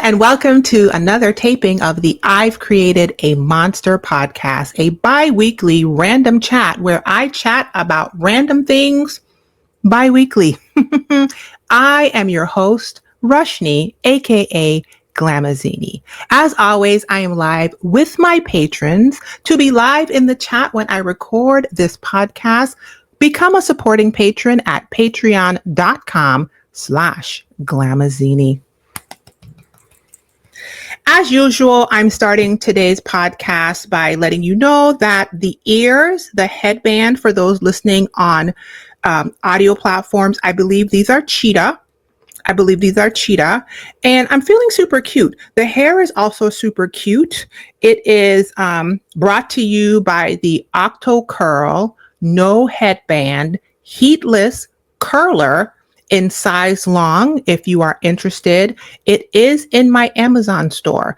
and welcome to another taping of the I've Created a Monster podcast, a bi-weekly random chat where I chat about random things bi-weekly. I am your host, Rushni, aka Glamazini. As always, I am live with my patrons. To be live in the chat when I record this podcast, become a supporting patron at patreon.com/Glamazini. As usual, I'm starting today's podcast by letting you know that the ears, the headband for those listening on audio platforms, I believe these are cheetah. And I'm feeling super cute. The hair is also super cute. It is brought to you by the Octo Curl No Headband Heatless Curler in size long. If you are interested, it is in my Amazon store.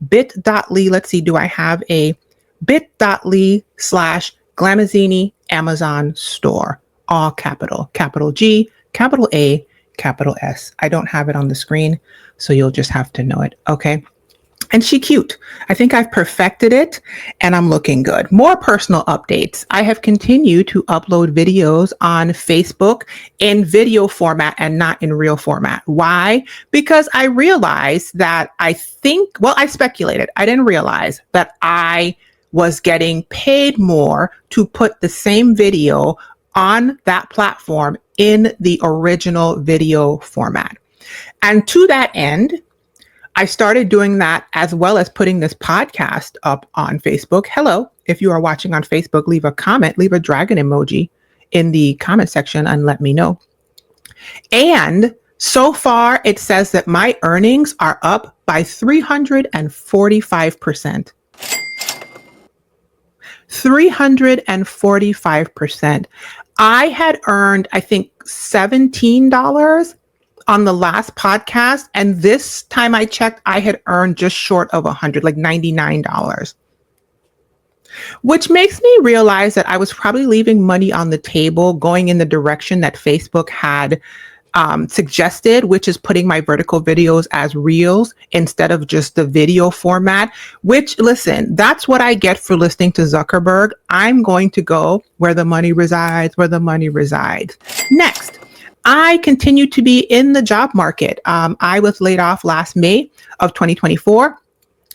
bit.ly. Let's see, do I have a bit.ly/Glamazini Amazon store? All capital G, capital A, capital S. I don't have it on the screen, so you'll just have to know it. Okay. And she cute. I think I've perfected it and I'm looking good. More personal updates. I have continued to upload videos on Facebook in video format and not in real format. Why? Because I realized that I speculated. I didn't realize that I was getting paid more to put the same video on that platform in the original video format. And to that end, I started doing that as well as putting this podcast up on Facebook. Hello, if you are watching on Facebook, leave a comment, leave a dragon emoji in the comment section and let me know. And so far, it says that my earnings are up by 345%. 345%. I had earned, I think, $17 on the last podcast. And this time I checked, I had earned just short of 100, like $99, which makes me realize that I was probably leaving money on the table going in the direction that Facebook had suggested, which is putting my vertical videos as reels instead of just the video format, which, listen, that's what I get for listening to Zuckerberg. I'm going to go where the money resides, Next, I continue to be in the job market. I was laid off last May of 2024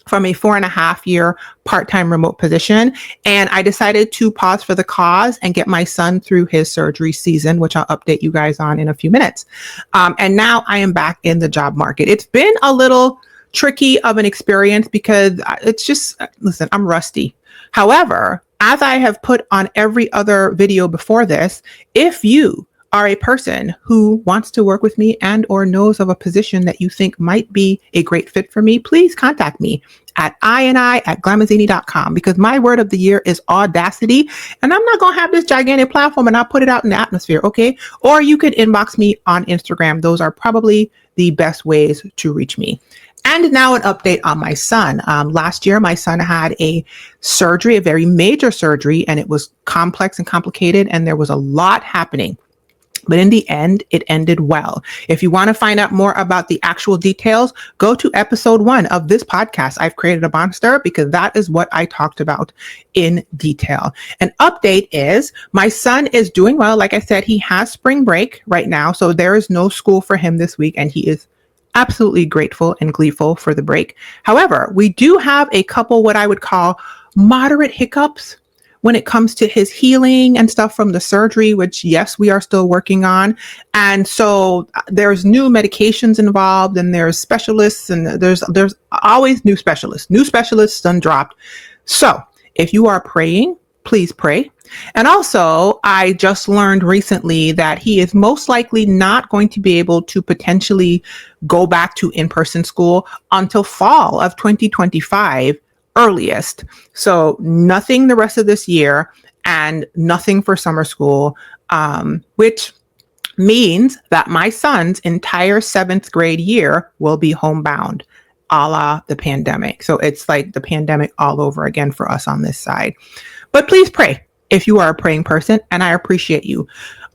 from a 4.5-year part-time remote position. And I decided to pause for the cause and get my son through his surgery season, which I'll update you guys on in a few minutes. And now I am back in the job market. It's been a little tricky of an experience because it's just, listen, I'm rusty. However, as I have put on every other video before this, if you are a person who wants to work with me and or knows of a position that you think might be a great fit for me, please contact me at I@Glamazini.com, because my word of the year is audacity. And I'm not going to have this gigantic platform and I'll put it out in the atmosphere. Okay. Or you could inbox me on Instagram. Those are probably the best ways to reach me. And now an update on my son. Last year, my son had a surgery, a very major surgery, and it was complex and complicated. And there was a lot happening. But in the end, it ended well. If you want to find out more about the actual details, go to episode 1 of this podcast. I've created a monster, because that is what I talked about in detail. An update is my son is doing well. Like I said, he has spring break right now, so there is no school for him this week, and he is absolutely grateful and gleeful for the break. However, we do have a couple what I would call moderate hiccups when it comes to his healing and stuff from the surgery, which, yes, we are still working on. And so there's new medications involved, and there's specialists, and there's always new specialists undropped. So if you are praying, please pray. And also, I just learned recently that he is most likely not going to be able to potentially go back to in-person school until fall of 2025. Earliest. So nothing the rest of this year and nothing for summer school, which means that my son's entire 7th grade year will be homebound, a la the pandemic. So it's like the pandemic all over again for us on this side. But please pray if you are a praying person, and I appreciate you.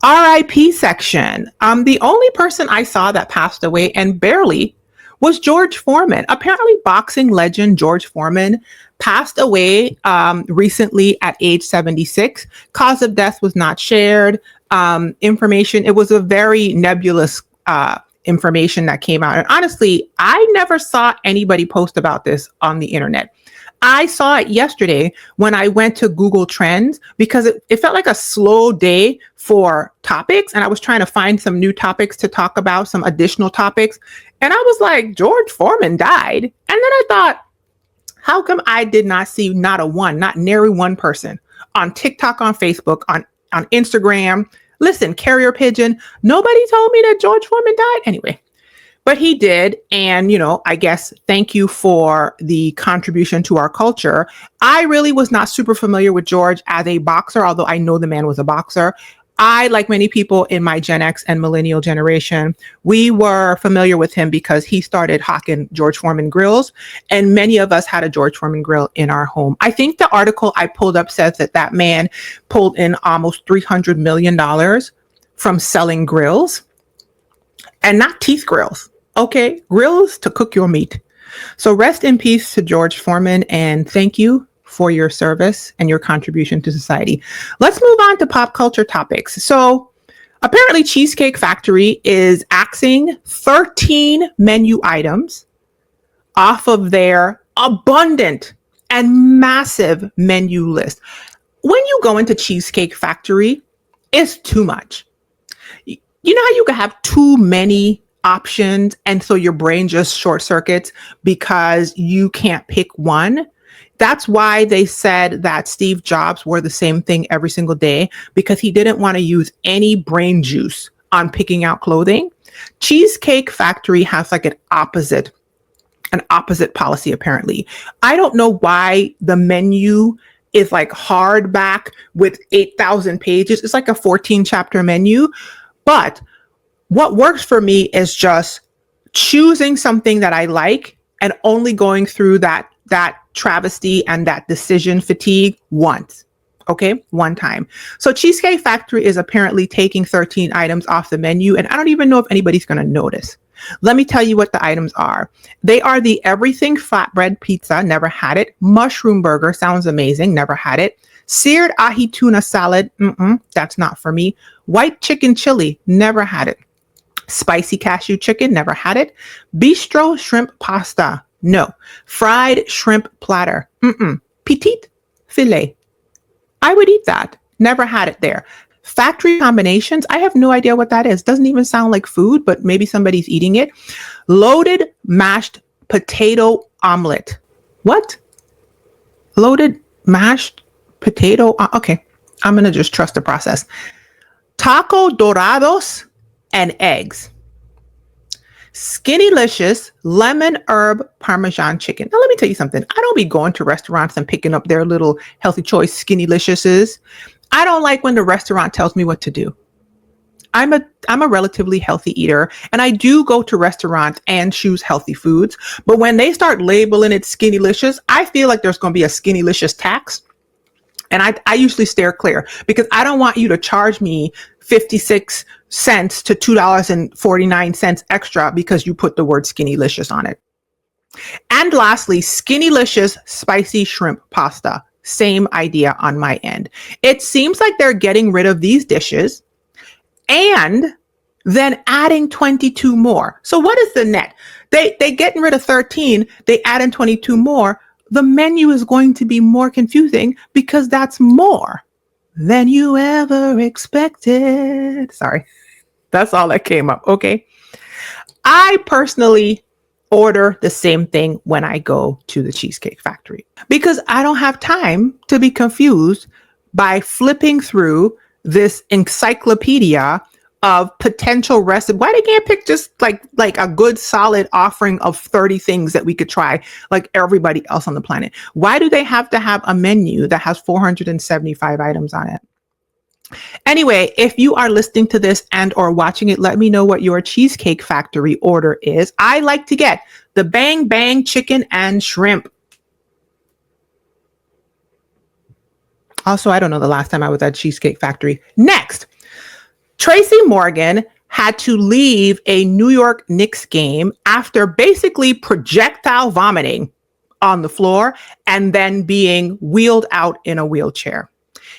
RIP section. The only person I saw that passed away, and barely, was George Foreman. Apparently, boxing legend George Foreman passed away recently at age 76. Cause of death was not shared. Information, it was a very nebulous information that came out. And honestly, I never saw anybody post about this on the internet. I saw it yesterday when I went to Google Trends because it felt like a slow day for topics. And I was trying to find some new topics to talk about, some additional topics. And I was like, George Foreman died. And then I thought, how come I did not see not nary one person on TikTok, on Facebook, on Instagram? Listen, carrier pigeon, nobody told me that George Foreman died. Anyway, but he did. And, I guess thank you for the contribution to our culture. I really was not super familiar with George as a boxer, although I know the man was a boxer. I, like many people in my Gen X and millennial generation, we were familiar with him because he started hawking George Foreman grills, and many of us had a George Foreman grill in our home. I think the article I pulled up says that man pulled in almost $300 million from selling grills, and not teeth grills, okay? Grills to cook your meat. So rest in peace to George Foreman, and thank you for your service and your contribution to society. Let's move on to pop culture topics. So apparently Cheesecake Factory is axing 13 menu items off of their abundant and massive menu list. When you go into Cheesecake Factory, it's too much. You know how you can have too many options and so your brain just short circuits because you can't pick one? That's why they said that Steve Jobs wore the same thing every single day, because he didn't want to use any brain juice on picking out clothing. Cheesecake Factory has like an opposite policy, apparently. I don't know why the menu is like hardback with 8,000 pages. It's like a 14 chapter menu. But what works for me is just choosing something that I like and only going through that travesty and that decision fatigue once. Okay, one time. So Cheesecake Factory is apparently taking 13 items off the menu, and I don't even know if anybody's going to notice. Let me tell you what the items are. They are the everything flatbread pizza, never had it. Mushroom burger, sounds amazing, never had it. Seared ahi tuna salad, that's not for me. White chicken chili, never had it. Spicy cashew chicken, never had it. Bistro shrimp pasta, no. Fried shrimp platter, petite filet. I would eat that. Never had it there. Factory combinations, I have no idea what that is. Doesn't even sound like food, but maybe somebody's eating it. Loaded mashed potato omelet. What? Loaded mashed potato? Okay, I'm going to just trust the process. Taco dorados and eggs. Skinnylicious lemon herb Parmesan chicken. Now, let me tell you something. I don't be going to restaurants and picking up their little healthy choice Skinnyliciouses. I don't like when the restaurant tells me what to do. I'm a relatively healthy eater, and I do go to restaurants and choose healthy foods. But when they start labeling it Skinnylicious, I feel like there's going to be a Skinnylicious tax. And I usually steer clear because I don't want you to charge me 56 cents to $2.49 extra because you put the word Skinnylicious on it. And lastly, Skinnylicious spicy shrimp pasta. Same idea on my end. It seems like they're getting rid of these dishes and then adding 22 more. So what is the net? They getting rid of 13, they add in 22 more. The menu is going to be more confusing because that's more than you ever expected. Sorry, that's all that came up. Okay. I personally order the same thing when I go to the Cheesecake Factory because I don't have time to be confused by flipping through this encyclopedia of potential recipes. Why they can't pick just like a good solid offering of 30 things that we could try like everybody else on the planet? Why do they have to have a menu that has 475 items on it? Anyway, if you are listening to this and or watching it, let me know what your Cheesecake Factory order is. I like to get the bang bang chicken and shrimp. Also, I don't know the last time I was at Cheesecake Factory. Next, Tracy Morgan had to leave a New York Knicks game after basically projectile vomiting on the floor and then being wheeled out in a wheelchair.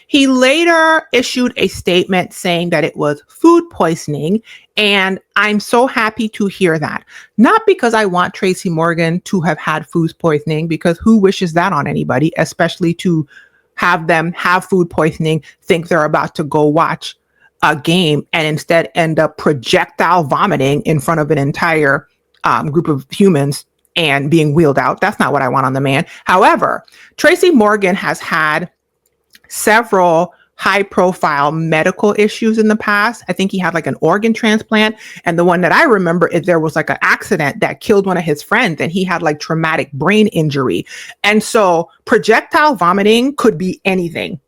He later issued a statement saying that it was food poisoning, and I'm so happy to hear that. Not because I want Tracy Morgan to have had food poisoning, because who wishes that on anybody, especially to have them have food poisoning, think they're about to go watch a game and instead end up projectile vomiting in front of an entire group of humans and being wheeled out. That's not what I want on the man. However, Tracy Morgan has had several high profile medical issues in the past. I think he had like an organ transplant. And the one that I remember is there was like an accident that killed one of his friends and he had like traumatic brain injury. And so projectile vomiting could be anything.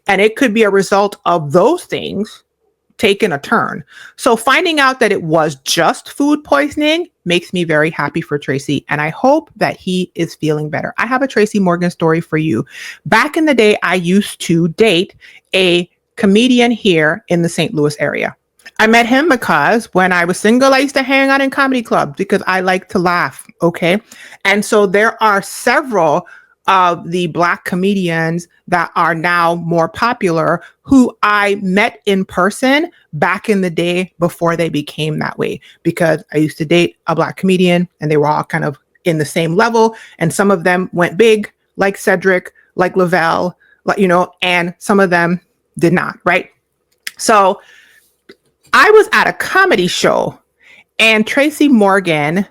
And it could be a result of those things taking a turn. So finding out that it was just food poisoning makes me very happy for Tracy. And I hope that he is feeling better. I have a Tracy Morgan story for you. Back in the day, I used to date a comedian here in the St. Louis area. I met him because when I was single, I used to hang out in comedy clubs because I like to laugh. Okay. And so there are several of the Black comedians that are now more popular who I met in person back in the day before they became that way, because I used to date a Black comedian and they were all kind of in the same level. And some of them went big, like Cedric, like Lavelle, and some of them did not, right? So I was at a comedy show and Tracy Morgan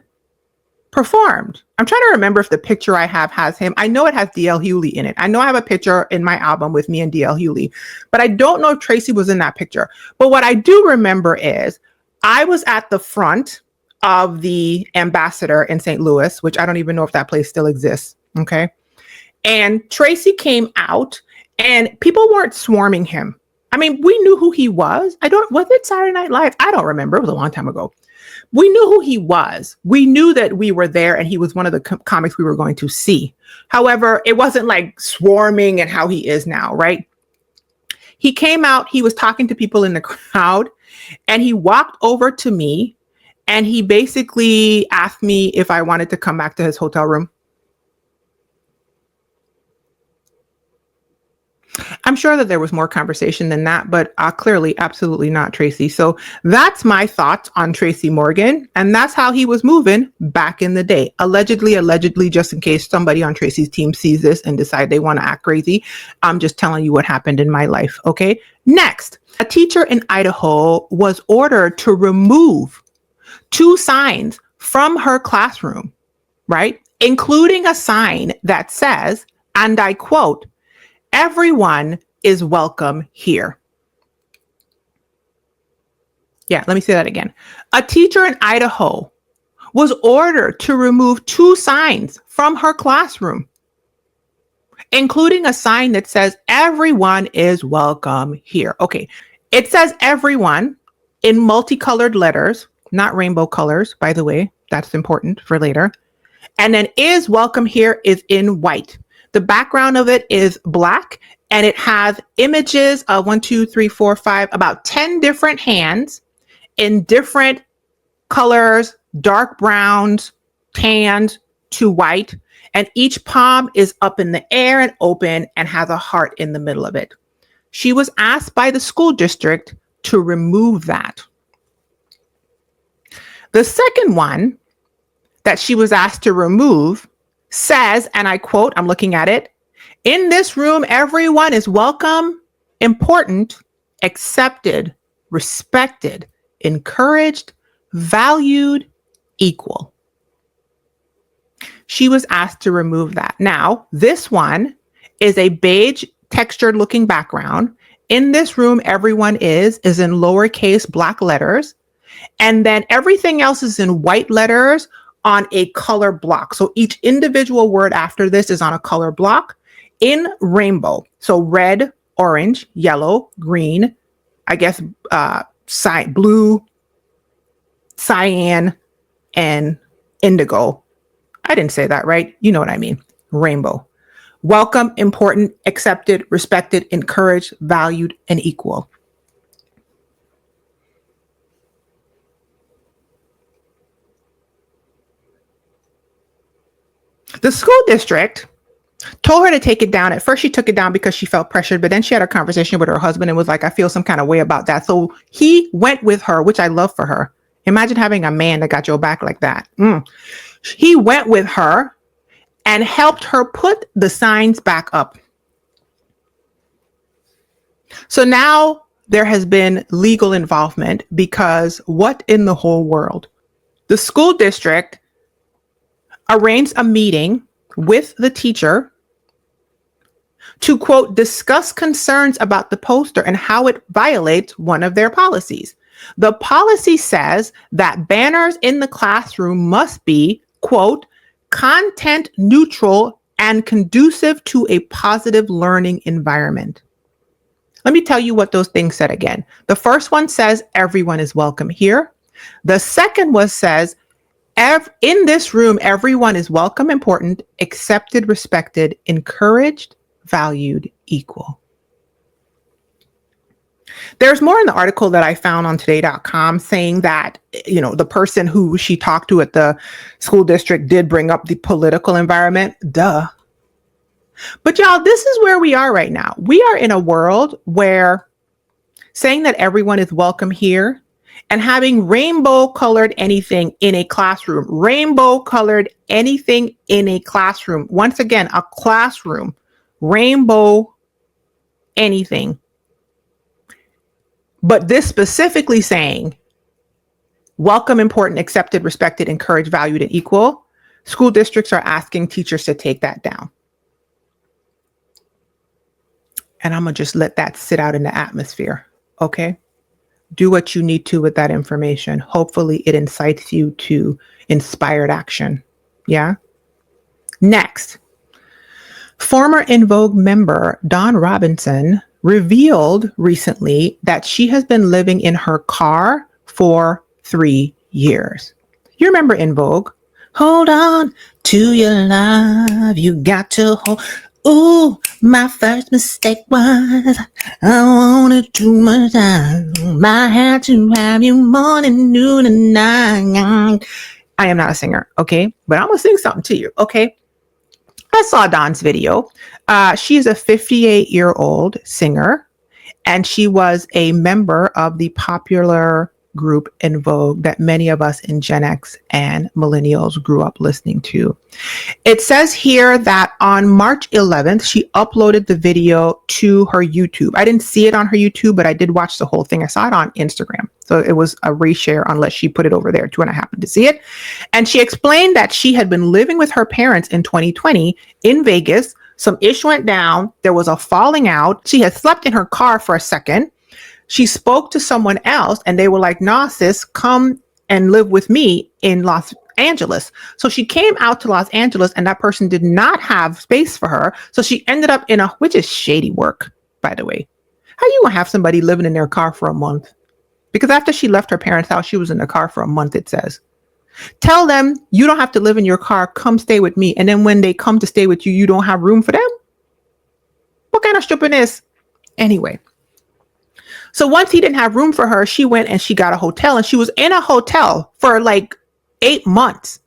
performed. I'm trying to remember if the picture I have has him. I know it has DL Hewley in it. I know I have a picture in my album with me and DL Hewley, but I don't know if Tracy was in that picture. But what I do remember is I was at the front of the Ambassador in St. Louis, which I don't even know if that place still exists. Okay. And Tracy came out and people weren't swarming him. I mean, we knew who he was. Was it Saturday Night Live? I don't remember. It was a long time ago. We knew who he was. We knew that we were there and he was one of the comics we were going to see. However, it wasn't like swarming and how he is now, right? He came out, he was talking to people in the crowd, and he walked over to me and he basically asked me if I wanted to come back to his hotel room. I'm sure that there was more conversation than that, but clearly, absolutely not Tracy. So that's my thoughts on Tracy Morgan. And that's how he was moving back in the day. Allegedly, just in case somebody on Tracy's team sees this and decide they want to act crazy. I'm just telling you what happened in my life. Okay. Next, a teacher in Idaho was ordered to remove 2 signs from her classroom, right? Including a sign that says, and I quote, "Everyone is welcome here." Yeah, let me say that again. A teacher in Idaho was ordered to remove 2 signs from her classroom, including a sign that says, "Everyone is welcome here." Okay, it says everyone in multicolored letters, not rainbow colors, by the way. That's important for later. And then "is welcome here" is in white. The background of it is black, and it has images of 1, 2, 3, 4, 5, about 10 different hands in different colors, dark browns, tans to white. And each palm is up in the air and open and has a heart in the middle of it. She was asked by the school district to remove that. The second one that she was asked to remove says, and I quote, I'm looking at it, "In this room, everyone is welcome, important, accepted, respected, encouraged, valued, equal." She was asked to remove that. Now, this one is a beige textured looking background. "In this room, everyone is in lowercase black letters. And then everything else is in white letters on a color block. So each individual word after this is on a color block in rainbow. So red, orange, yellow, green, I guess blue, cyan, and indigo. I didn't say that right. You know what I mean. Rainbow. Welcome, important, accepted, respected, encouraged, valued, and equal. The school district told her to take it down. At first, she took it down because she felt pressured, but then she had a conversation with her husband and was like, I feel some kind of way about that. So he went with her, which I love for her. Imagine having a man that got your back like that. He went with her and helped her put the signs back up. So now there has been legal involvement because what in the whole world? The school district arranged a meeting with the teacher to, quote, discuss concerns about the poster and how it violates one of their policies. The policy says that banners in the classroom must be, quote, content neutral and conducive to a positive learning environment. Let me tell you what those things said again. The first one says everyone is welcome here. The second one says in this room, everyone is welcome, important, accepted, respected, encouraged, valued, equal. There's more in the article that I found on today.com saying that, the person who she talked to at the school district did bring up the political environment. Duh. But y'all, this is where we are right now. We are in a world where saying that everyone is welcome here and having rainbow colored anything in a classroom, once again, a classroom, rainbow anything. But this specifically saying welcome, important, accepted, respected, encouraged, valued, and equal. School districts are asking teachers to take that down. And I'm going to just let that sit out in the atmosphere. Okay. Do what you need to with that information. Hopefully it incites you to inspired action. Yeah. Next, former In Vogue member Dawn Robinson revealed recently that she has been living in her car for 3 years. You remember In Vogue? Hold on to your love. You got to hold. Ooh, my first mistake was I wanted too much time. I had to have you morning, noon, and night. I am not a singer, okay? But I'm going to sing something to you, okay? I saw Dawn's video. She's a 58-year-old singer, and she was a member of the popular group In Vogue that many of us in Gen X and millennials grew up listening to. It says here that on March 11th, she uploaded the video to her YouTube. I didn't see it on her YouTube, but I did watch the whole thing. I saw it on Instagram. So it was a reshare unless she put it over there too, and I happened to see it. And she explained that she had been living with her parents in 2020 in Vegas. Some ish went down. There was a falling out. She had slept in her car for a second. She spoke to someone else and they were like, nah, sis, come and live with me in Los Angeles. So she came out to Los Angeles and that person did not have space for her. So she ended up which is shady work, by the way. How you gonna have somebody living in their car for a month? Because after she left her parents' house, she was in the car for a month, it says. Tell them you don't have to live in your car. Come stay with me. And then when they come to stay with you, you don't have room for them? What kind of stupidness? Anyway. So once he didn't have room for her, she went and she got a hotel, and she was in a hotel for like 8 months.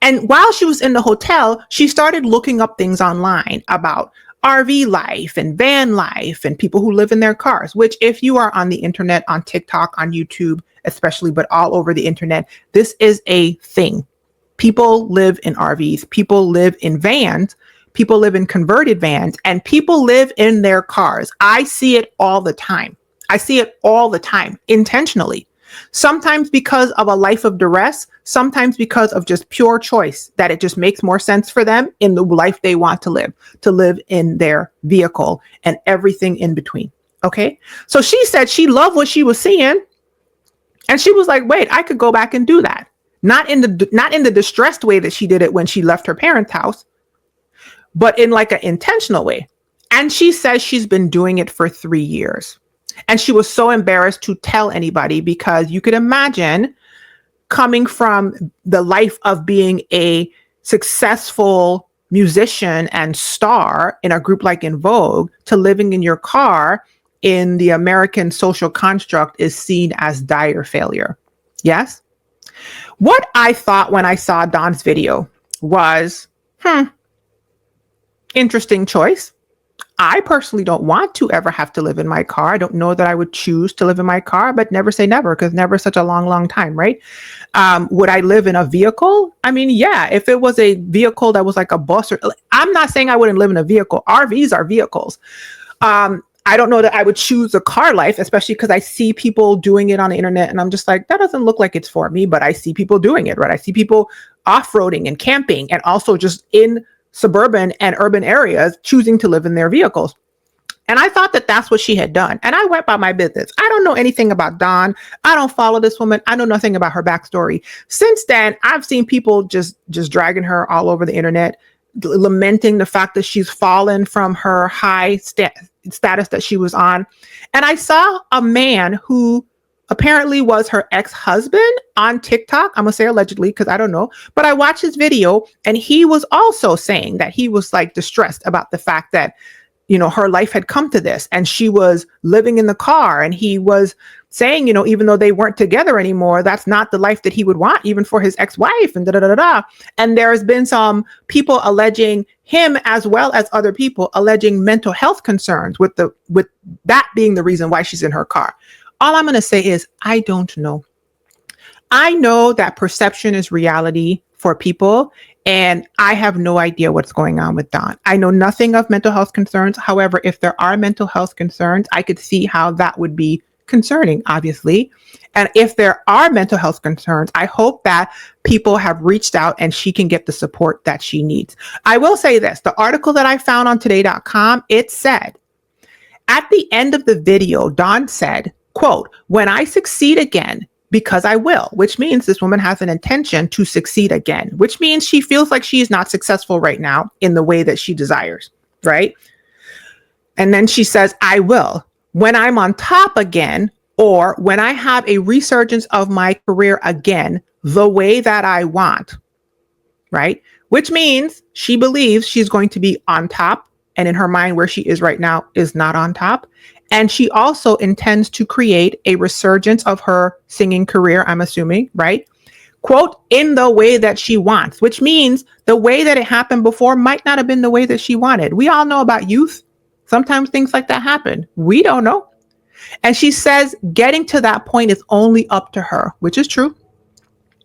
And while she was in the hotel, she started looking up things online about RV life and van life and people who live in their cars, which if you are on the internet, on TikTok, on YouTube, especially, but all over the internet, this is a thing. People live in RVs, people live in vans, people live in converted vans, and people live in their cars. I see it all the time. Intentionally. Sometimes because of a life of duress, sometimes because of just pure choice, that it just makes more sense for them in the life they want to live in their vehicle and everything in between. Okay. So she said she loved what she was seeing. And she was like, wait, I could go back and do that. Not in the distressed way that she did it when she left her parents' house, but in like an intentional way. And she says she's been doing it for 3 years. And she was so embarrassed to tell anybody, because you could imagine coming from the life of being a successful musician and star in a group like In Vogue to living in your car in the American social construct is seen as dire failure. Yes. What I thought when I saw Dawn's video was, Interesting choice. I personally don't want to ever have to live in my car. I don't know that I would choose to live in my car, but never say never, because never is such a long, long time, right? Would I live in a vehicle? I mean, yeah, if it was a vehicle that was like a bus, or I'm not saying I wouldn't live in a vehicle. RVs are vehicles. I don't know that I would choose a car life, especially because I see people doing it on the internet and I'm just like, that doesn't look like it's for me, but I see people doing it, right? I see people off-roading and camping and also just in suburban and urban areas choosing to live in their vehicles. And I thought that that's what she had done. And I went by my business. I don't know anything about Dawn. I don't follow this woman. I know nothing about her backstory. Since then, I've seen people just dragging her all over the internet, lamenting the fact that she's fallen from her high status that she was on. And I saw a man who apparently was her ex-husband on TikTok. I'm gonna say allegedly because I don't know, but I watched his video and he was also saying that he was like distressed about the fact that, you know, her life had come to this and she was living in the car, and he was saying, you know, even though they weren't together anymore, that's not the life that he would want even for his ex-wife, and da da da da. And there has been some people alleging him, as well as other people alleging mental health concerns with that being the reason why she's in her car. All I'm going to say is, I don't know. I know that perception is reality for people, and I have no idea what's going on with Dawn. I know nothing of mental health concerns. However, if there are mental health concerns, I could see how that would be concerning, obviously. And if there are mental health concerns, I hope that people have reached out and she can get the support that she needs. I will say this, the article that I found on today.com, it said, at the end of the video, Dawn said, quote, "When I succeed again, because I will," which means this woman has an intention to succeed again, which means she feels like she is not successful right now in the way that she desires, right? And then she says, "I will. When I'm on top again, or when I have a resurgence of my career again, the way that I want," right? Which means she believes she's going to be on top, and in her mind, where she is right now is not on top. And she also intends to create a resurgence of her singing career, I'm assuming, right? Quote, "in the way that she wants," which means the way that it happened before might not have been the way that she wanted. We all know about youth. Sometimes things like that happen. We don't know. And she says getting to that point is only up to her, which is true.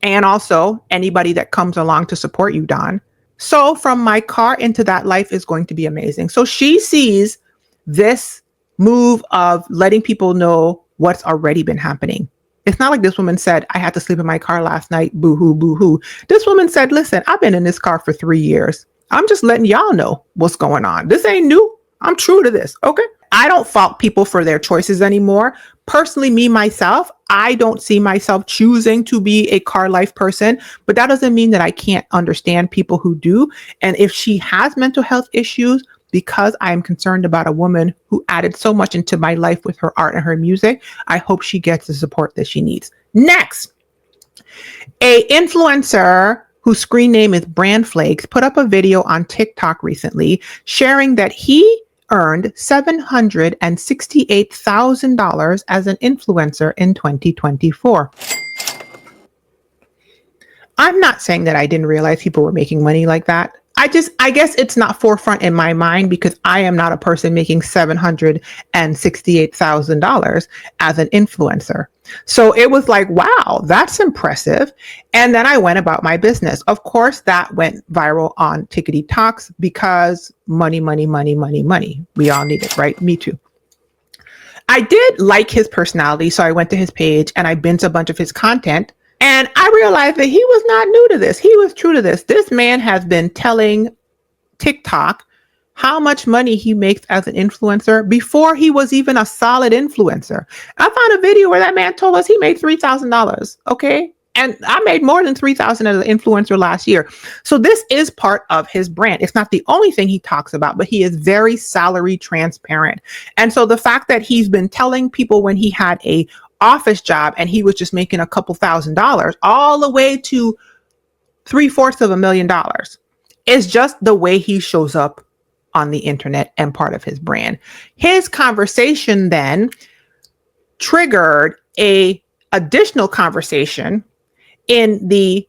And also anybody that comes along to support you, Dawn. So from my car into that life is going to be amazing. So she sees this move of letting people know what's already been happening. It's not like this woman said, "I had to sleep in my car last night, boo-hoo, boo-hoo." This woman said, "Listen, I've been in this car for 3 years. I'm just letting y'all know what's going on. This ain't new. I'm true to this, okay?" I don't fault people for their choices anymore. Personally, me, myself, I don't see myself choosing to be a car life person, but that doesn't mean that I can't understand people who do. And if she has mental health issues, because I am concerned about a woman who added so much into my life with her art and her music, I hope she gets the support that she needs. Next, a influencer whose screen name is Brand Flakes put up a video on TikTok recently sharing that he earned $768,000 as an influencer in 2024. I'm not saying that I didn't realize people were making money like that. I guess it's not forefront in my mind because I am not a person making $768,000 as an influencer. So it was like, wow, that's impressive. And then I went about my business. Of course, that went viral on Tickety Talks because money, money, money, money, money. We all need it, right? Me too. I did like his personality, so I went to his page and I binged a bunch of his content. And I realized that he was not new to this. He was true to this. This man has been telling TikTok how much money he makes as an influencer before he was even a solid influencer. I found a video where that man told us he made $3,000. Okay. And I made more than $3,000 as an influencer last year. So this is part of his brand. It's not the only thing he talks about, but he is very salary transparent. And so the fact that he's been telling people when he had a office job and he was just making a couple $1,000 all the way to $750,000 is just the way he shows up on the internet and part of his brand. His conversation then triggered a additional conversation in the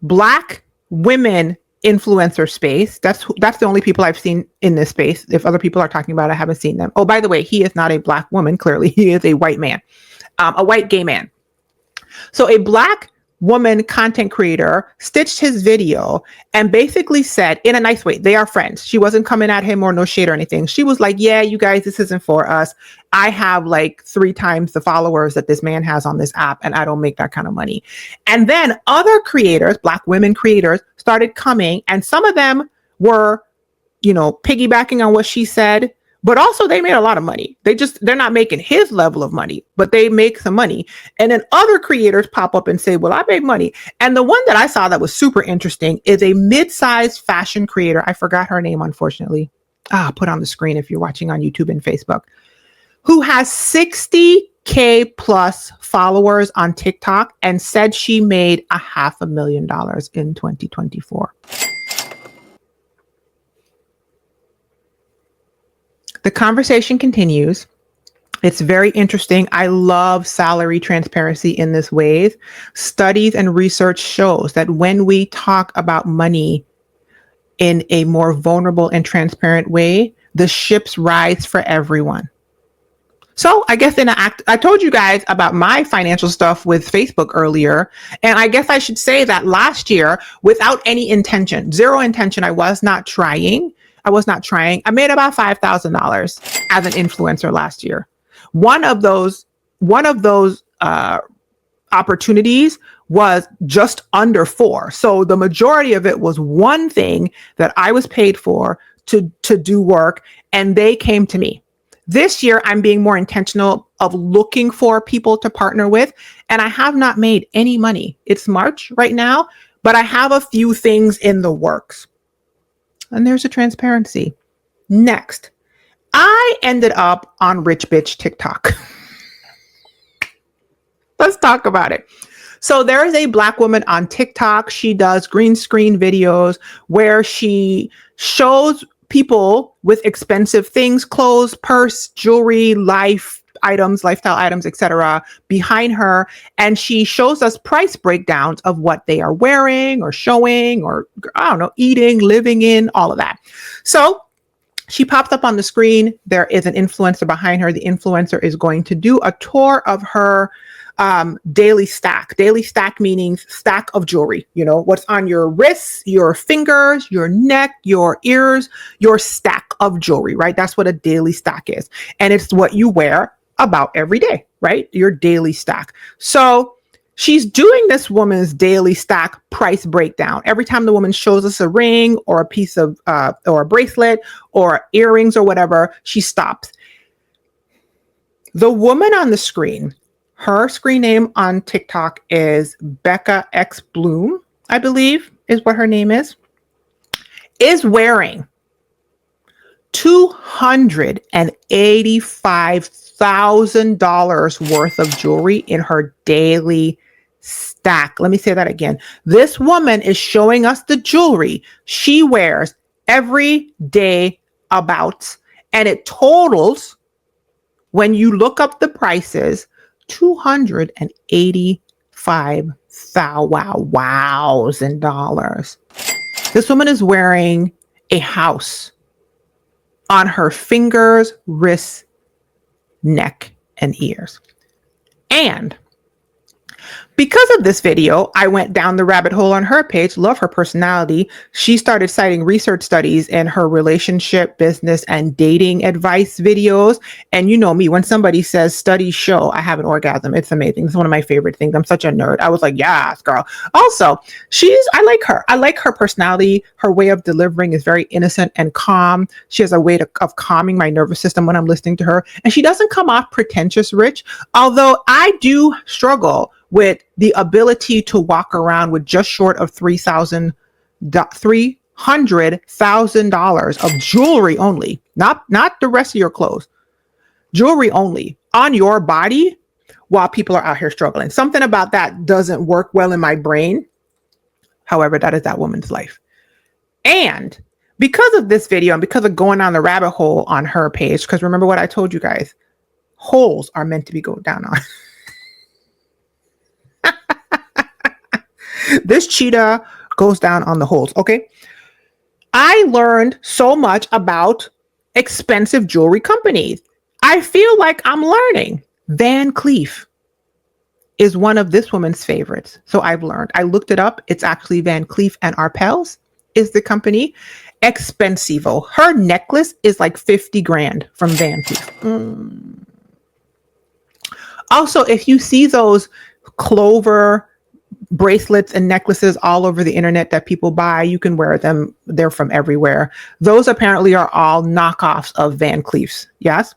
Black women influencer space. That's the only people I've seen in this space. If other people are talking about it, I haven't seen them. Oh, by the way, he is not a black woman. Clearly, he is a white man, a white gay man. So a black woman content creator stitched his video and basically said in a nice way, they are friends. She wasn't coming at him or no shade or anything. She was like, yeah, you guys, this isn't for us. I have like 3 times the followers that this man has on this app, and I don't make that kind of money. And then other creators, black women creators, started coming, and some of them were, piggybacking on what she said. But also they made a lot of money. They're not making his level of money, but they make some money. And then other creators pop up and say, well, I make money. And the one that I saw that was super interesting is a mid-sized fashion creator. I forgot her name, unfortunately. I'll put on the screen if you're watching on YouTube and Facebook, who has 60K plus followers on TikTok and said she made $500,000 in 2024. The conversation continues. It's very interesting. I love salary transparency in this way. Studies and research shows that when we talk about money in a more vulnerable and transparent way, the ships rise for everyone. So I guess I told you guys about my financial stuff with Facebook earlier. And I guess I should say that last year, without any intention, zero intention, I was not trying. I made about $5,000 as an influencer last year. One of those opportunities was just under 4. So the majority of it was one thing that I was paid for to do work, and they came to me. This year, I'm being more intentional of looking for people to partner with, and I have not made any money. It's March right now, but I have a few things in the works. And there's a transparency. Next, I ended up on Rich Bitch TikTok. Let's talk about it. So there is a black woman on TikTok. She does green screen videos where she shows people with expensive things, clothes, purse, jewelry, lifestyle items, etc., behind her, and she shows us price breakdowns of what they are wearing or showing or, I don't know, eating, living in, all of that. So she pops up on the screen. There is an influencer behind her. The influencer is going to do a tour of her daily stack. Daily stack meaning stack of jewelry. What's on your wrists, your fingers, your neck, your ears, your stack of jewelry, right? That's what a daily stack is. And it's what you wear about every day, right? Your daily stack. So she's doing this woman's daily stack price breakdown. Every time the woman shows us a ring or a piece of, or a bracelet or earrings or whatever, she stops. The woman on the screen, her screen name on TikTok is Becca X Bloom, I believe is what her name is wearing $285,000 worth of jewelry in her daily stack. Let me say that again. This woman is showing us the jewelry she wears every day about, and it totals, when you look up the prices, $285,000. This woman is wearing a house on her fingers, wrists, neck, and ears. And because of this video, I went down the rabbit hole on her page. Love her personality. She started citing research studies in her relationship, business, and dating advice videos. And you know me, when somebody says studies show I have an orgasm, it's amazing. It's one of my favorite things. I'm such a nerd. I was like, yes, girl. Also, I like her. I like her personality. Her way of delivering is very innocent and calm. She has a way of calming my nervous system when I'm listening to her. And she doesn't come off pretentious rich, although I do struggle with the ability to walk around with just short of $300,000 of jewelry only, not the rest of your clothes, jewelry only on your body while people are out here struggling. Something about that doesn't work well in my brain. However, that is that woman's life. And because of this video and because of going on the rabbit hole on her page, because remember what I told you guys, holes are meant to be going down on. This cheetah goes down on the holes. Okay. I learned so much about expensive jewelry companies. I feel like I'm learning. Van Cleef is one of this woman's favorites. So I've learned. I looked it up. It's actually Van Cleef and Arpels is the company. Expensivo. Her necklace is like 50 grand from Van Cleef. Also, if you see those clover bracelets and necklaces all over the internet that people buy, you can wear them. They're from everywhere. Those apparently are all knockoffs of Van Cleef's. Yes.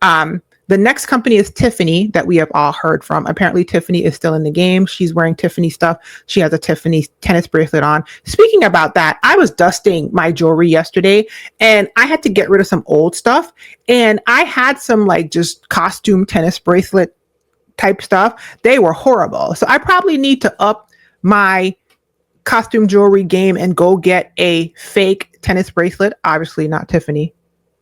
The next company is Tiffany that we have all heard from. Apparently Tiffany is still in the game. She's wearing Tiffany stuff. She has a Tiffany tennis bracelet on. Speaking about that, I was dusting my jewelry yesterday and I had to get rid of some old stuff. And I had some like just costume tennis bracelet type stuff. They were horrible. So I probably need to up my costume jewelry game and go get a fake tennis bracelet. Obviously not Tiffany.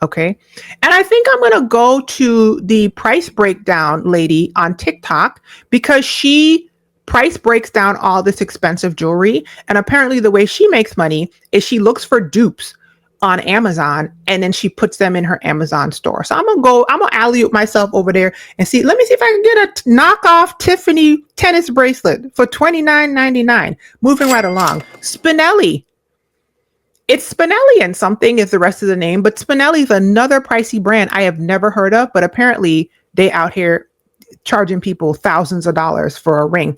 Okay. And I think I'm going to go to the price breakdown lady on TikTok because she price breaks down all this expensive jewelry. And apparently the way she makes money is she looks for dupes on Amazon and then she puts them in her Amazon store. So I'm going to alley-oop myself over there and see, let me see if I can get a knockoff Tiffany tennis bracelet for $29.99. Moving right along. Spinelli. It's Spinelli and something is the rest of the name, but Spinelli is another pricey brand I have never heard of, but apparently they out here charging people thousands of dollars for a ring.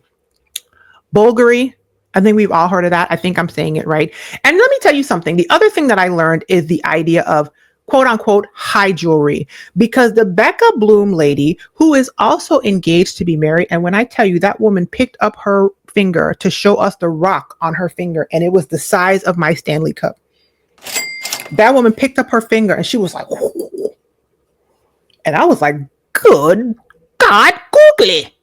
Bulgari, I think we've all heard of that. I think I'm saying it right. And let me tell you something. The other thing that I learned is the idea of quote unquote high jewelry, because the Becca Bloom lady who is also engaged to be married. And when I tell you that woman picked up her finger to show us the rock on her finger, and it was the size of my Stanley Cup. That woman picked up her finger and she was like, whoo. And I was like, good God, googly.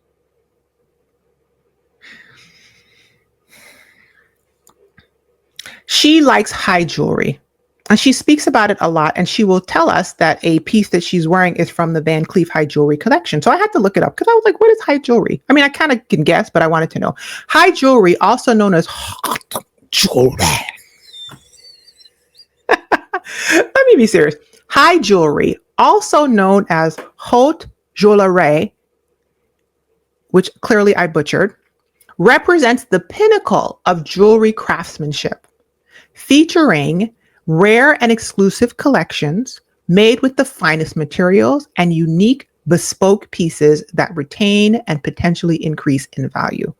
She likes high jewelry and she speaks about it a lot. And she will tell us that a piece that she's wearing is from the Van Cleef high jewelry collection. So I had to look it up because I was like, what is high jewelry? I mean, I kind of can guess, but I wanted to know. High jewelry, also known as hot jewelry. Let me be serious. High jewelry, also known as haute joaillerie, which clearly I butchered, represents the pinnacle of jewelry craftsmanship, featuring rare and exclusive collections made with the finest materials and unique bespoke pieces that retain and potentially increase in value.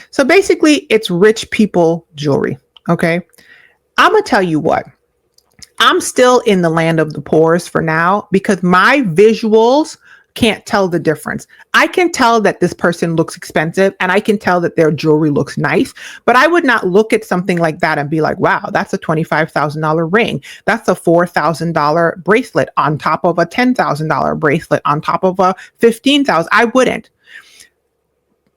So basically, it's rich people jewelry. Okay. I'm going to tell you what. I'm still in the land of the poors for now because my visuals can't tell the difference. I can tell that this person looks expensive and I can tell that their jewelry looks nice, but I would not look at something like that and be like, wow, that's a $25,000 ring. That's a $4,000 bracelet on top of a $10,000 bracelet on top of a $15,000. I wouldn't.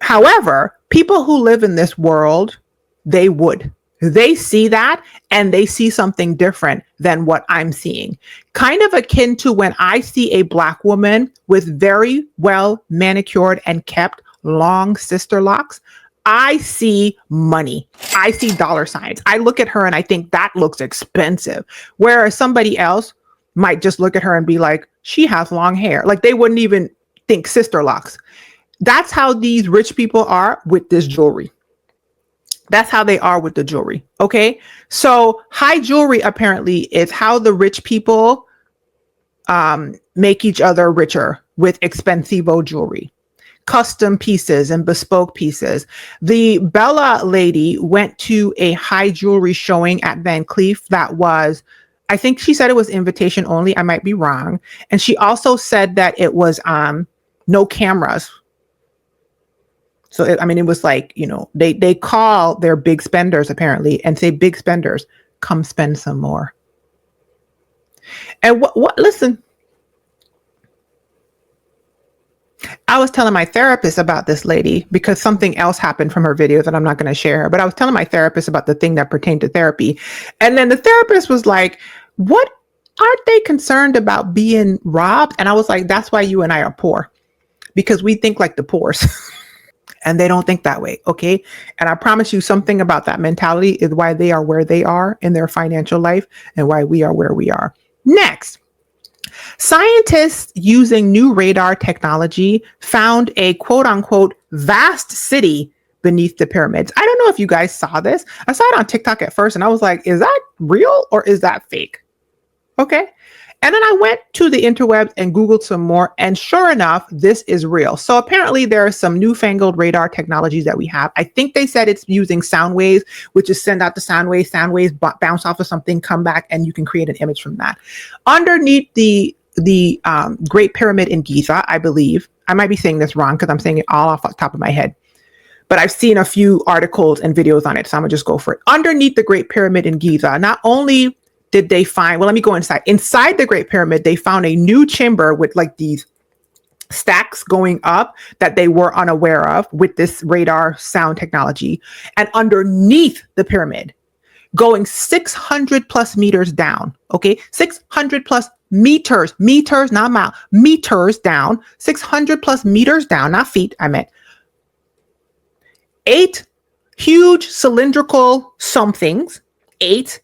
However, people who live in this world, they would. They see that and they see something different than what I'm seeing. Kind of akin to when I see a Black woman with very well manicured and kept long sister locks, I see money. I see dollar signs. I look at her and I think that looks expensive. Whereas somebody else might just look at her and be like, she has long hair. Like they wouldn't even think sister locks. That's how these rich people are with this jewelry. That's how they are with the jewelry. Okay. So high jewelry apparently is how the rich people make each other richer with expensivo jewelry, custom pieces and bespoke pieces. The Bella lady went to a high jewelry showing at Van Cleef that was, I think she said it was invitation only. I might be wrong. And she also said that it was no cameras. So, it was like, they call their big spenders apparently and say, big spenders, come spend some more. And listen, I was telling my therapist about this lady because something else happened from her video that I'm not going to share, but I was telling my therapist about the thing that pertained to therapy. And then the therapist was like, what aren't they concerned about being robbed? And I was like, that's why you and I are poor, because we think like the poors. and they don't think that way. Okay. And I promise you something about that mentality is why they are where they are in their financial life and why we are where we are. Next, scientists using new radar technology found a quote unquote vast city beneath the pyramids. I don't know if you guys saw this. I saw it on TikTok at first and I was like, is that real or is that fake? Okay. And then I went to the interwebs and Googled some more. And sure enough, this is real. So apparently there are some newfangled radar technologies that we have. I think they said it's using sound waves, which is send out the sound waves bounce off of something, come back, and you can create an image from that. Underneath the Great Pyramid in Giza, I believe, I might be saying this wrong because I'm saying it all off the top of my head, but I've seen a few articles and videos on it. So I'm gonna just go for it. Underneath the Great Pyramid in Giza, not only did they find, well, let me go inside. Inside the Great Pyramid, they found a new chamber with like these stacks going up that they were unaware of with this radar sound technology. And underneath the pyramid, going 600 plus meters down, okay? 600 plus meters, not miles, meters down, 600 plus meters down, not feet, I meant. 8 huge cylindrical somethings, 8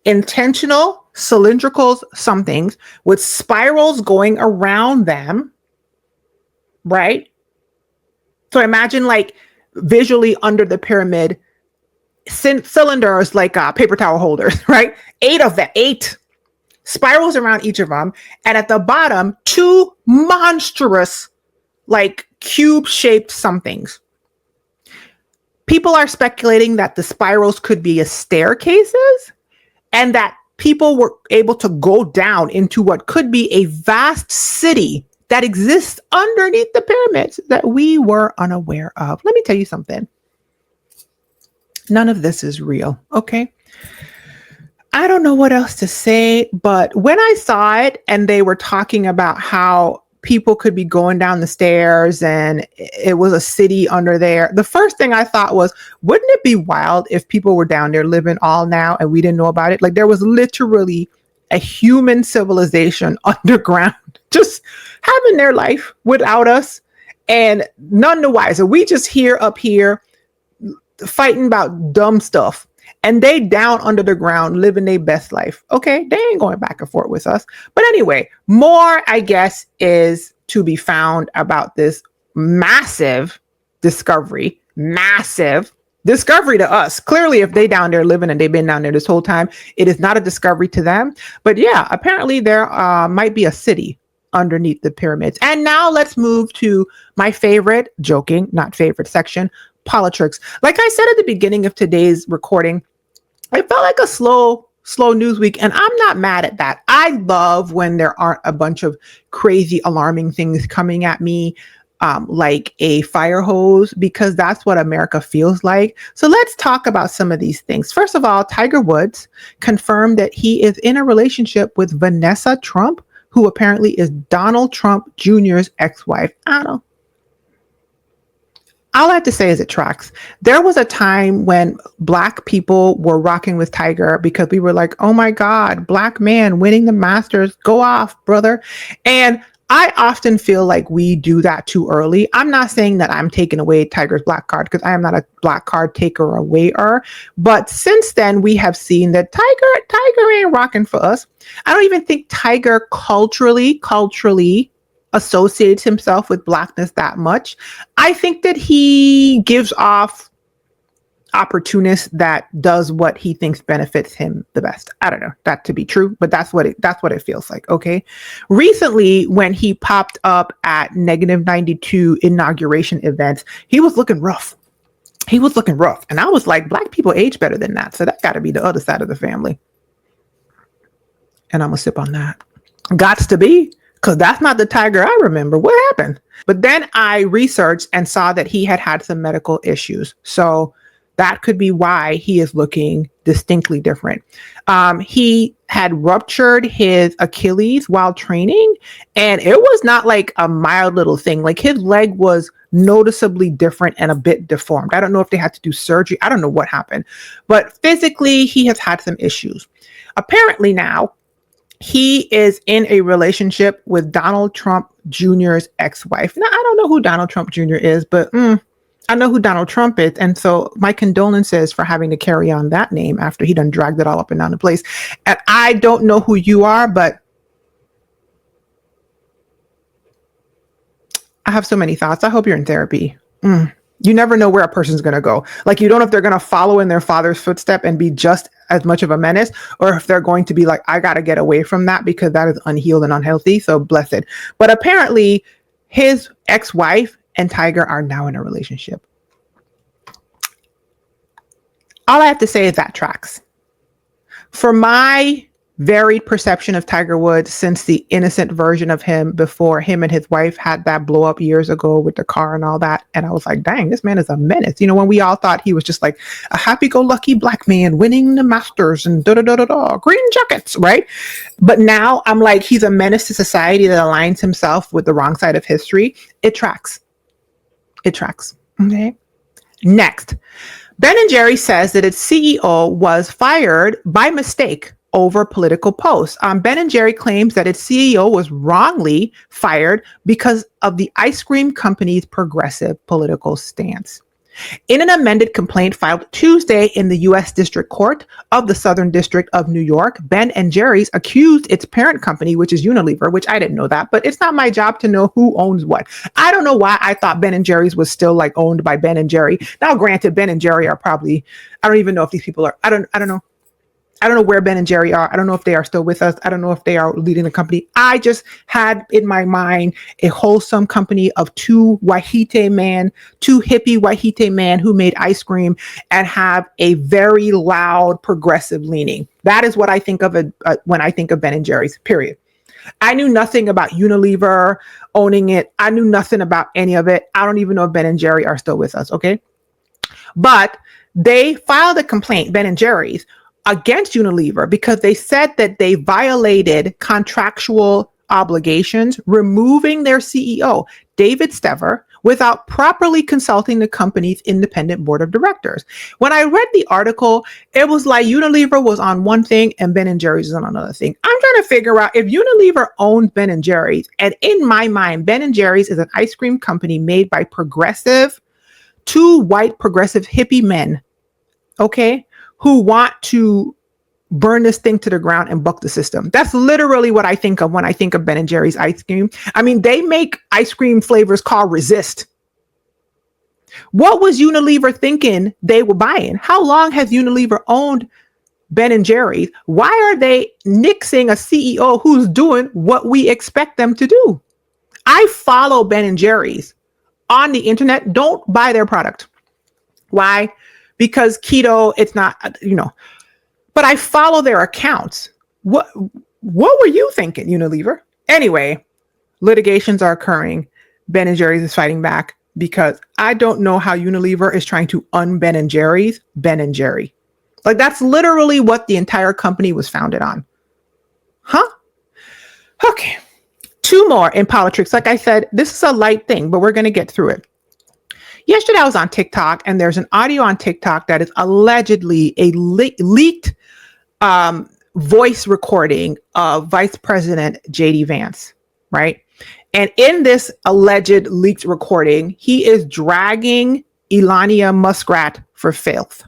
intentional cylindrical somethings with spirals going around them, right? So imagine like visually under the pyramid, cylinders like paper towel holders, right? 8 of them, 8 spirals around each of them. And at the bottom, 2 monstrous like cube-shaped somethings. People are speculating that the spirals could be as staircases and that people were able to go down into what could be a vast city that exists underneath the pyramids that we were unaware of. Let me tell you something. None of this is real, okay? I don't know what else to say, but when I saw it and they were talking about how people could be going down the stairs and it was a city under there, the first thing I thought was, wouldn't it be wild if people were down there living all now and we didn't know about it? Like there was literally a human civilization underground, just having their life without us and none the wiser. We just here up here fighting about dumb stuff. And they down under the ground living their best life. Okay, they ain't going back and forth with us. But anyway, more, I guess, is to be found about this massive discovery to us. Clearly, if they down there living and they've been down there this whole time, it is not a discovery to them. But yeah, apparently there might be a city underneath the pyramids. And now let's move to my favorite, joking, not favorite section, politics. Like I said at the beginning of today's recording, it felt like a slow news week, and I'm not mad at that. I love when there aren't a bunch of crazy, alarming things coming at me like a fire hose, because that's what America feels like. So let's talk about some of these things. First of all, Tiger Woods confirmed that he is in a relationship with Vanessa Trump, who apparently is Donald Trump Jr.'s ex-wife. I don't know. All I have to say is it tracks. There was a time when Black people were rocking with Tiger because we were like, oh my God, Black man winning the Masters, go off, brother. And I often feel like we do that too early. I'm not saying that I'm taking away Tiger's black card because I am not a black card taker or awayer. But since then, we have seen that Tiger ain't rocking for us. I don't even think Tiger culturally associates himself with Blackness that much. I think that he gives off opportunist that does what he thinks benefits him the best. I don't know that to be true, but that's what it feels like. Okay. Recently, when he popped up at -92 inauguration events, he was looking rough. And I was like, Black people age better than that. So that got to be the other side of the family. And I'm going to sip on that. Gots to be. Because that's not the Tiger I remember. What happened? But then I researched and saw that he had some medical issues. So that could be why he is looking distinctly different. He had ruptured his Achilles while training, and it was not like a mild little thing. Like his leg was noticeably different and a bit deformed. I don't know if they had to do surgery. I don't know what happened. But physically, he has had some issues. Apparently now, he is in a relationship with Donald Trump Jr.'s ex-wife. Now, I don't know who Donald Trump Jr. is, but I know who Donald Trump is. And so my condolences for having to carry on that name after he done dragged it all up and down the place. And I don't know who you are, but I have so many thoughts. I hope you're in therapy. You never know where a person's going to go. Like, you don't know if they're going to follow in their father's footstep and be just as much of a menace, or if they're going to be like, I got to get away from that because that is unhealed and unhealthy. So blessed. But apparently his ex-wife and Tiger are now in a relationship. All I have to say is that tracks. For my varied perception of Tiger Woods since the innocent version of him before him and his wife had that blow up years ago with the car and all that. And I was like, dang, this man is a menace. You know, when we all thought he was just like a happy-go-lucky black man winning the Masters and green jackets, right? But now I'm like, he's a menace to society that aligns himself with the wrong side of history. It tracks. It tracks. Okay. Next, Ben & Jerry's says that its CEO was fired by mistake over political posts. Ben & Jerry claims that its CEO was wrongly fired because of the ice cream company's progressive political stance. In an amended complaint filed Tuesday in the U.S. District Court of the Southern District of New York, Ben & Jerry's accused its parent company, which is Unilever, which I didn't know that, but it's not my job to know who owns what. I don't know why I thought Ben & Jerry's was still like owned by Ben & Jerry. Now, granted, Ben & Jerry are probably, I don't even know if these people are, I don't know. I don't know where Ben and Jerry are. I don't know if they are still with us. I don't know if they are leading the company. I just had in my mind a wholesome company of two hippie Wahite men who made ice cream and have a very loud progressive leaning. That is what I think of when I think of Ben and Jerry's, period. I knew nothing about Unilever owning it. I knew nothing about any of it. I don't even know if Ben and Jerry are still with us, okay? But they filed a complaint, Ben and Jerry's, against Unilever because they said that they violated contractual obligations, removing their CEO, David Stever, without properly consulting the company's independent board of directors. When I read the article, it was like Unilever was on one thing and Ben & Jerry's is on another thing. I'm trying to figure out if Unilever owns Ben & Jerry's, and in my mind, Ben & Jerry's is an ice cream company made by two white progressive hippie men, okay, who want to burn this thing to the ground and buck the system. That's literally what I think of when I think of Ben & Jerry's ice cream. I mean, they make ice cream flavors called Resist. What was Unilever thinking they were buying? How long has Unilever owned Ben & Jerry's? Why are they nixing a CEO who's doing what we expect them to do? I follow Ben & Jerry's on the internet. Don't buy their product. Why? Because keto, it's not, but I follow their accounts. What were you thinking, Unilever? Anyway, litigations are occurring. Ben & Jerry's is fighting back because I don't know how Unilever is trying to un-Ben & Jerry's Ben & Jerry. Like, that's literally what the entire company was founded on. Huh? Okay. Two more in politics. Like I said, this is a light thing, but we're going to get through it. Yesterday, I was on TikTok, and there's an audio on TikTok that is allegedly a leaked voice recording of Vice President J.D. Vance, right? And in this alleged leaked recording, he is dragging Elania Muskrat for filth.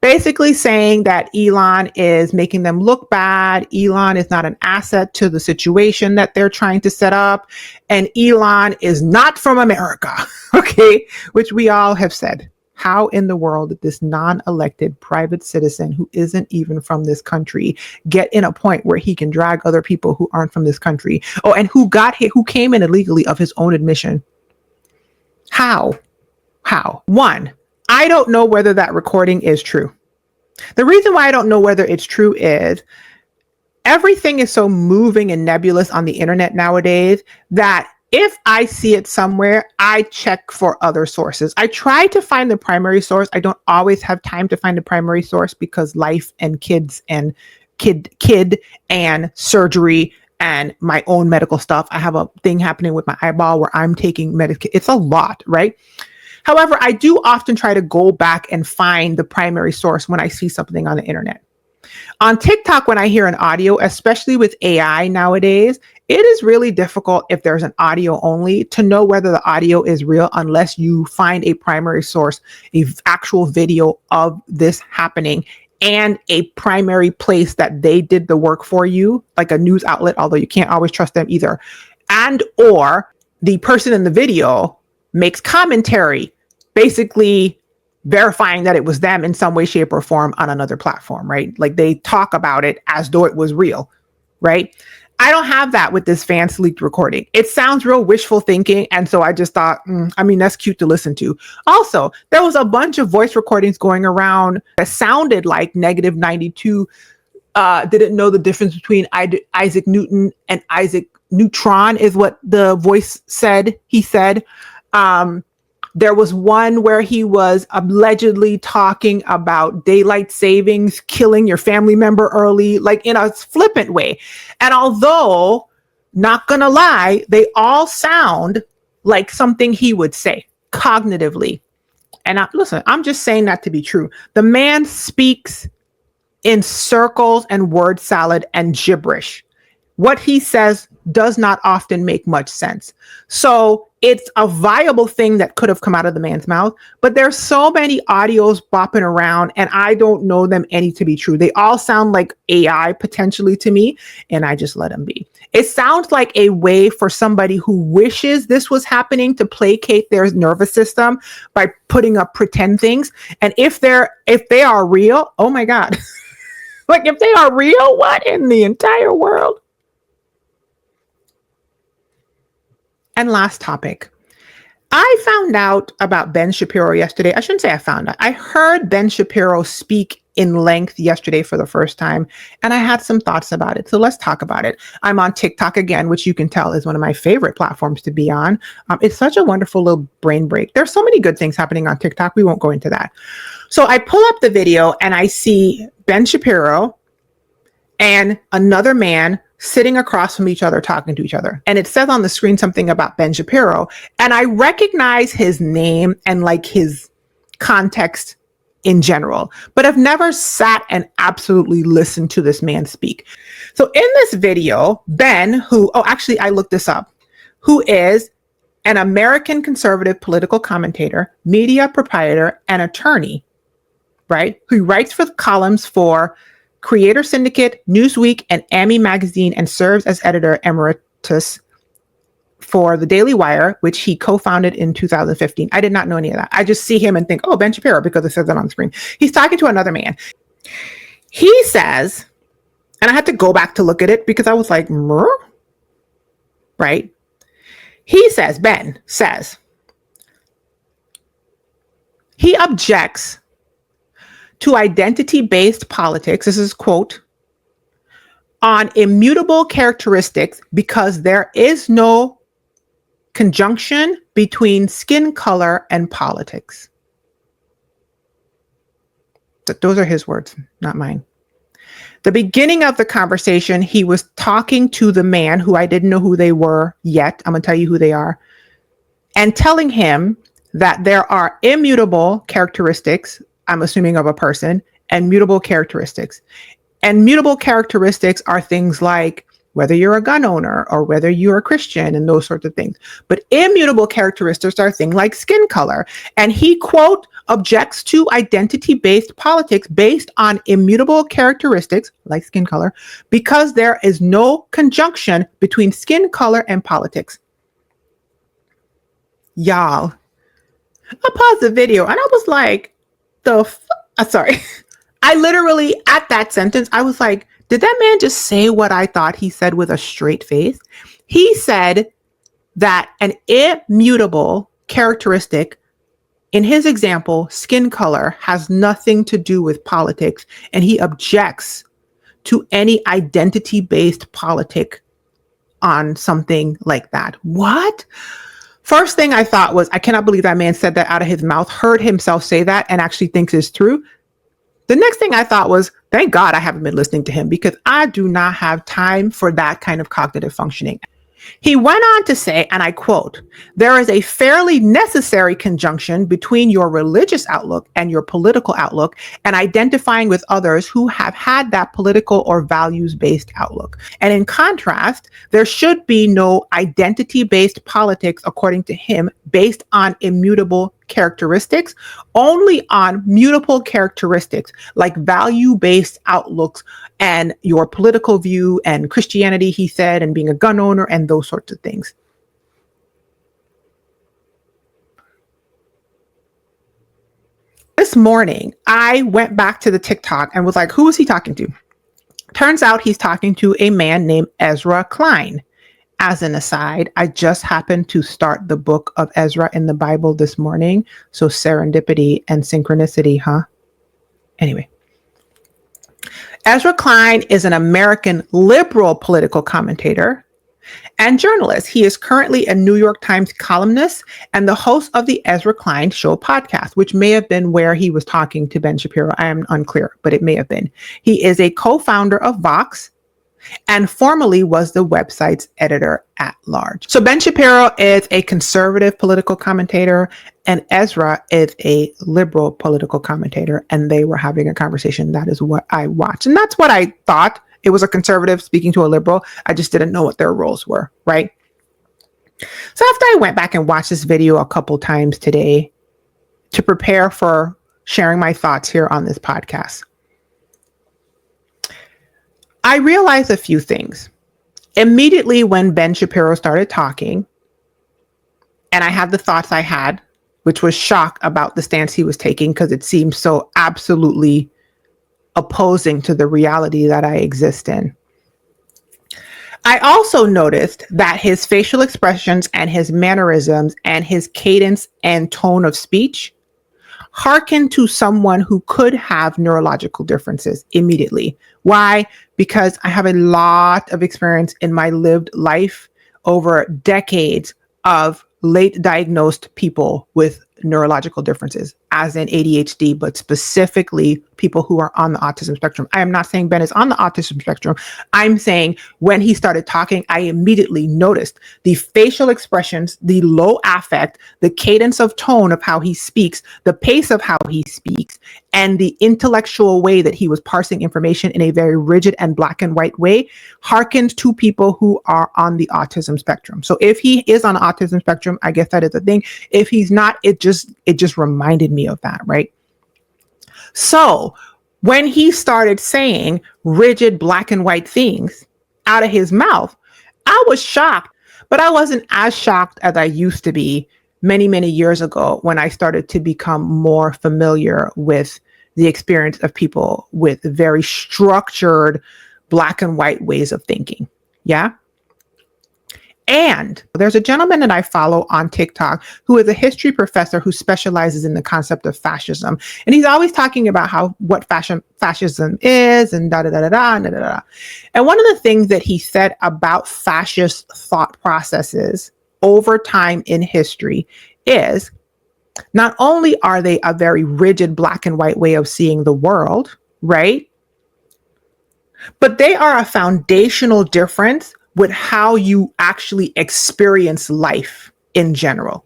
Basically saying that Elon is making them look bad. Elon is not an asset to the situation that they're trying to set up. And Elon is not from America, okay? Which we all have said. How in the world did this non-elected private citizen who isn't even from this country get in a point where he can drag other people who aren't from this country? Oh, and who came in illegally of his own admission? How? One, I don't know whether that recording is true. The reason why I don't know whether it's true is everything is so moving and nebulous on the internet nowadays that if I see it somewhere, I check for other sources. I try to find the primary source. I don't always have time to find the primary source because life and kids and kid and surgery and my own medical stuff. I have a thing happening with my eyeball where I'm taking medication. It's a lot, right? However, I do often try to go back and find the primary source when I see something on the internet. On TikTok, when I hear an audio, especially with AI nowadays, it is really difficult if there's an audio only to know whether the audio is real unless you find a primary source, actual video of this happening and a primary place that they did the work for you, like a news outlet, although you can't always trust them either. And or the person in the video makes commentary, basically verifying that it was them in some way, shape, or form on another platform, right? Like they talk about it as though it was real, right? I don't have that with this Vance leaked recording. It sounds real wishful thinking. And so I just thought, that's cute to listen to. Also, there was a bunch of voice recordings going around that sounded like negative 92 didn't know the difference between Isaac Newton and Isaac Neutron is what the voice said. He said, there was one where he was allegedly talking about daylight savings, killing your family member early, like in a flippant way. And although, not gonna lie, they all sound like something he would say cognitively. And listen, I'm just saying that to be true. The man speaks in circles and word salad and gibberish. What he says does not often make much sense. So it's a viable thing that could have come out of the man's mouth, but there's so many audios bopping around and I don't know them any to be true. They all sound like AI potentially to me, and I just let them be. It sounds like a way for somebody who wishes this was happening to placate their nervous system by putting up pretend things. And if they are real, oh my God. Like if they are real, what in the entire world? And last topic. I found out about Ben Shapiro yesterday. I shouldn't say I found out. I heard Ben Shapiro speak in length yesterday for the first time, and I had some thoughts about it. So let's talk about it. I'm on TikTok again, which you can tell is one of my favorite platforms to be on. It's such a wonderful little brain break. There's so many good things happening on TikTok. We won't go into that. So I pull up the video and I see Ben Shapiro and another man sitting across from each other, talking to each other. And it says on the screen something about Ben Shapiro. And I recognize his name and like his context in general, but I've never sat and absolutely listened to this man speak. So in this video, Ben, I looked this up, who is an American conservative political commentator, media proprietor, and attorney, right? Who writes for columns for Creator Syndicate, Newsweek, and Ami Magazine, and serves as editor emeritus for the Daily Wire, which he co-founded in 2015. I did not know any of that. I just see him and think, oh, Ben Shapiro, because it says it on the screen. He's talking to another man. He says, and I had to go back to look at it because I was like, right? Ben says, he objects to identity-based politics, this is quote, on immutable characteristics because there is no conjunction between skin color and politics. Those are his words, not mine. The beginning of the conversation, he was talking to the man who I didn't know who they were yet. I'm going to tell you who they are. And telling him that there are immutable characteristics, I'm assuming of a person, and mutable characteristics. And mutable characteristics are things like whether you're a gun owner or whether you're a Christian and those sorts of things. But immutable characteristics are things like skin color. And he, quote, objects to identity-based politics based on immutable characteristics like skin color because there is no conjunction between skin color and politics. Y'all, I paused the video and I was like, sorry. I literally, at that sentence, I was like, did that man just say what I thought he said with a straight face? He said that an immutable characteristic, in his example, skin color, has nothing to do with politics, and he objects to any identity-based politic on something like that. What? First thing I thought was, I cannot believe that man said that out of his mouth, heard himself say that, and actually thinks it's true. The next thing I thought was, thank God I haven't been listening to him because I do not have time for that kind of cognitive functioning. He went on to say, and I quote, "There is a fairly necessary conjunction between your religious outlook and your political outlook and identifying with others who have had that political or values-based outlook. And in contrast, there should be no identity-based politics, according to him, based on immutable characteristics, only on mutable characteristics like value-based outlooks and your political view and Christianity," he said, "and being a gun owner and those sorts of things." This morning, I went back to the TikTok and was like, who is he talking to? Turns out he's talking to a man named Ezra Klein. As an aside, I just happened to start the book of Ezra in the Bible this morning. So serendipity and synchronicity, huh? Anyway. Ezra Klein is an American liberal political commentator and journalist. He is currently a New York Times columnist and the host of the Ezra Klein Show podcast, which may have been where he was talking to Ben Shapiro. I am unclear, but it may have been. He is a co-founder of Vox and formerly was the website's editor at large. So Ben Shapiro is a conservative political commentator and Ezra is a liberal political commentator, and they were having a conversation. That is what I watched. And that's what I thought. It was a conservative speaking to a liberal. I just didn't know what their roles were, right? So after I went back and watched this video a couple times today to prepare for sharing my thoughts here on this podcast, I realized a few things. Immediately when Ben Shapiro started talking, and I had the thoughts I had, which was shock about the stance he was taking because it seemed so absolutely opposing to the reality that I exist in. I also noticed that his facial expressions and his mannerisms and his cadence and tone of speech hearken to someone who could have neurological differences immediately. Why? Because I have a lot of experience in my lived life over decades of late diagnosed people with neurological differences, as in ADHD, but specifically people who are on the autism spectrum. I am not saying Ben is on the autism spectrum. I'm saying when he started talking, I immediately noticed the facial expressions, the low affect, the cadence of tone of how he speaks, the pace of how he speaks, and the intellectual way that he was parsing information in a very rigid and black and white way harkened to people who are on the autism spectrum. So if he is on the autism spectrum, I guess that is a thing. If he's not, it just reminded me of that, right? So when he started saying rigid black and white things out of his mouth, I was shocked, but I wasn't as shocked as I used to be many, many years ago when I started to become more familiar with the experience of people with very structured black and white ways of thinking. Yeah. And there's a gentleman that I follow on TikTok who is a history professor who specializes in the concept of fascism. And he's always talking about what fascism is and da da da da da da da da. And one of the things that he said about fascist thought processes over time in history is not only are they a very rigid black and white way of seeing the world, right? But they are a foundational difference with how you actually experience life in general.